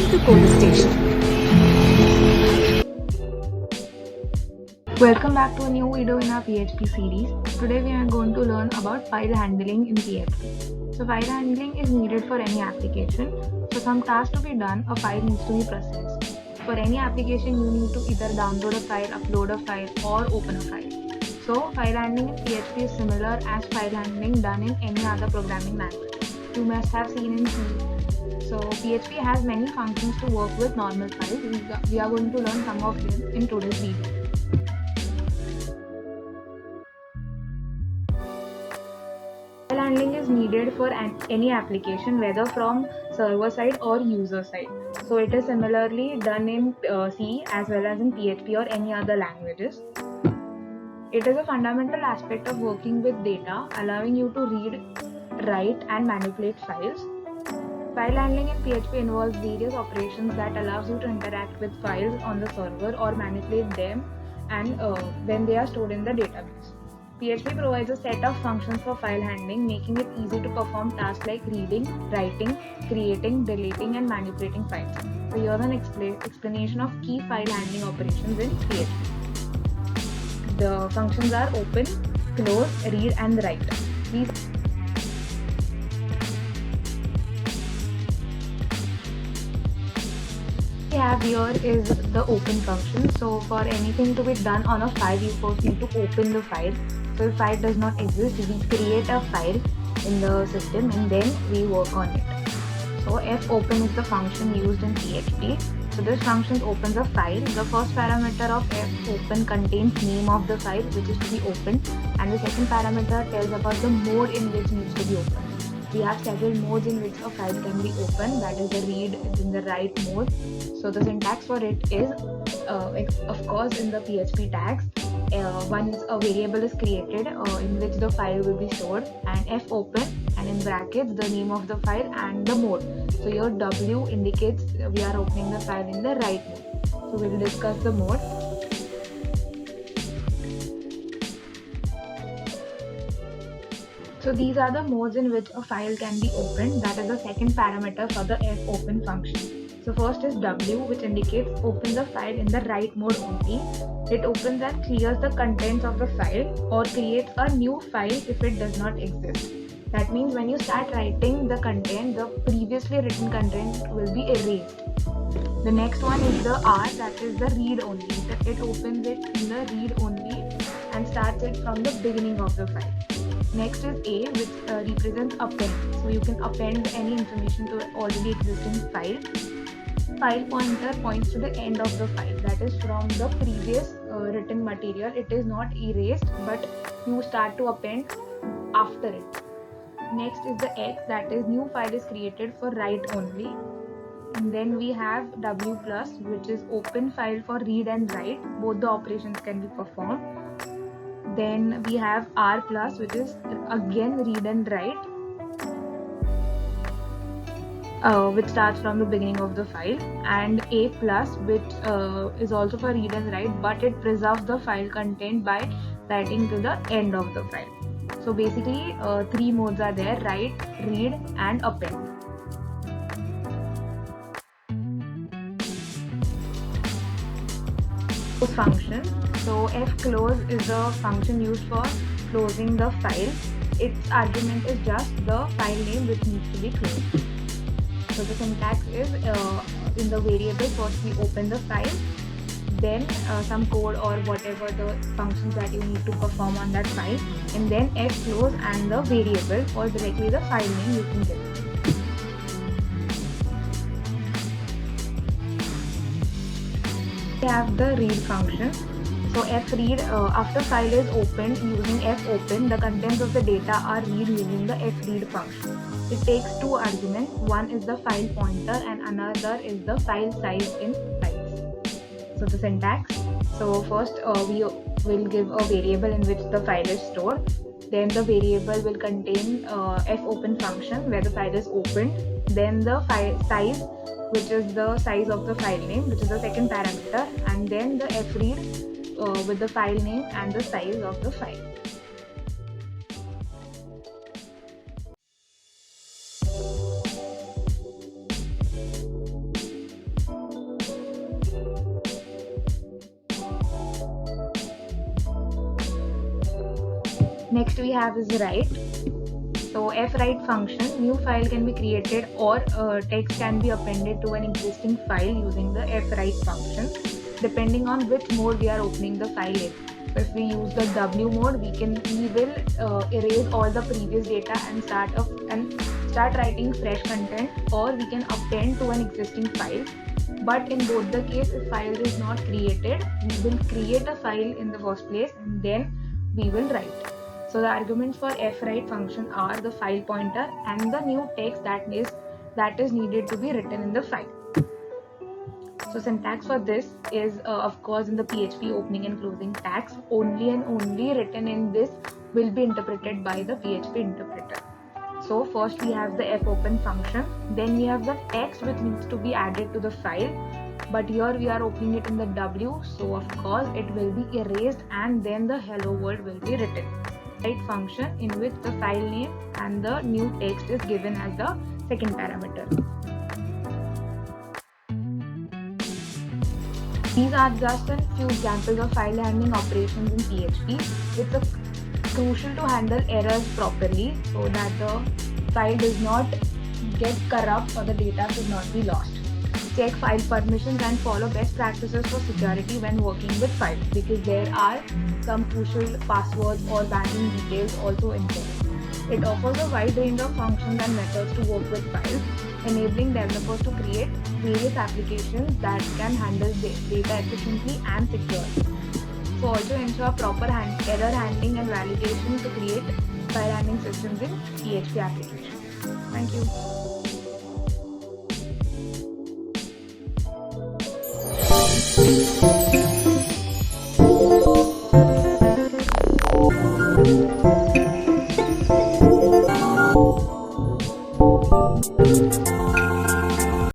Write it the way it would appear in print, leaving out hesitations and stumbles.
Welcome to Code Station. Welcome back to a new video in our PHP series. Today we are going to learn about file handling in PHP. So file handling is needed for any application. For some task to be done, a file needs to be processed. For any application, you need to either download a file, upload a file, or open a file. So file handling in PHP is similar as file handling done in any other programming language. You must have seen in C. So PHP has many functions to work with normal files. We are going to learn some of them in today's video. File handling is needed for any application, whether from server side or user side. So it is similarly done in C as well as in PHP or any other languages. It is a fundamental aspect of working with data, allowing you to read, write and manipulate files. File handling in PHP involves various operations that allows you to interact with files on the server or manipulate them and when they are stored in the database. PHP provides a set of functions for file handling, making it easy to perform tasks like reading, writing, creating, deleting and manipulating files. So here's an explanation of key file handling operations in PHP. The functions are open, close, read and write. These we have here is the open function. So for anything to be done on a file, you first need to open the file. So if file does not exist, we create a file in the system and then we work on it. So fopen is the function used in PHP. So this function opens a file. The first parameter of fopen contains name of the file which is to be opened, and the second parameter tells about the mode in which needs to be opened. We have several modes in which a file can be opened, that is the read, in the write mode. So the syntax for it is, of course, in the PHP tags, once a variable is created in which the file will be stored, and fopen and in brackets the name of the file and the mode. So your W indicates we are opening the file in the write mode. So we will discuss the mode. So these are the modes in which a file can be opened. That is the second parameter for the fopen function. So first is W, which indicates open the file in the write mode only. It opens and clears the contents of the file or creates a new file if it does not exist. That means when you start writing the content, the previously written content will be erased. The next one is the R, that is the read only. It opens it in the read only and starts it from the beginning of the file. Next is A, which represents append. So you can append any information to already existing file. File pointer points to the end of the file, that is from the previous written material. It is not erased, but you start to append after it. Next is the X, that is new file is created for write only. And then we have W plus, which is open file for read and write. Both the operations can be performed. Then we have R plus, which is again read and write, which starts from the beginning of the file, and A plus, which is also for read and write, but it preserves the file content by writing to the end of the file. So basically three modes are there: write, read and append. Function. So fclose is the function used for closing the file. Its argument is just the file name which needs to be closed. So the syntax is in the variable, first we open the file, then some code or whatever the functions that you need to perform on that file, and then fclose and the variable or directly the file name you can give. We have the read function. So fread, after file is opened using fopen, the contents of the data are read using the fread function. It takes two arguments. One is the file pointer and another is the file size in bytes. So the syntax. So first we will give a variable in which the file is stored. Then the variable will contain fopen function where the file is opened. Then the file size, which is the size of the file name, which is the second parameter, and then the fread with the file name and the size of the file. Next we have is write. So fwrite function, new file can be created or text can be appended to an existing file using the fwrite function, depending on which mode we are opening the file in. So if we use the W mode, we will erase all the previous data and start writing fresh content, or we can append to an existing file. But in both the case, if file is not created, we will create a file in the first place and then we will write. So the arguments for fwrite function are the file pointer and the new text that is needed to be written in the file. So syntax for this is of course in the PHP opening and closing tags. Only and only written in this will be interpreted by the PHP interpreter. So first we have the fopen function, then we have the text which needs to be added to the file, but here we are opening it in the W, so of course it will be erased and then the hello world will be written. Write function in which the file name and the new text is given as the second parameter. These are just a few examples of file handling operations in PHP. It's crucial to handle errors properly so that the file does not get corrupt or the data should not be lost. Check file permissions and follow best practices for security when working with files, because there are some crucial passwords or banking details also in there. It offers a wide range of functions and methods to work with files, enabling developers to create various applications that can handle data efficiently and securely. So also ensure proper error handling and validation to create file handling systems in PHP applications. Thank you.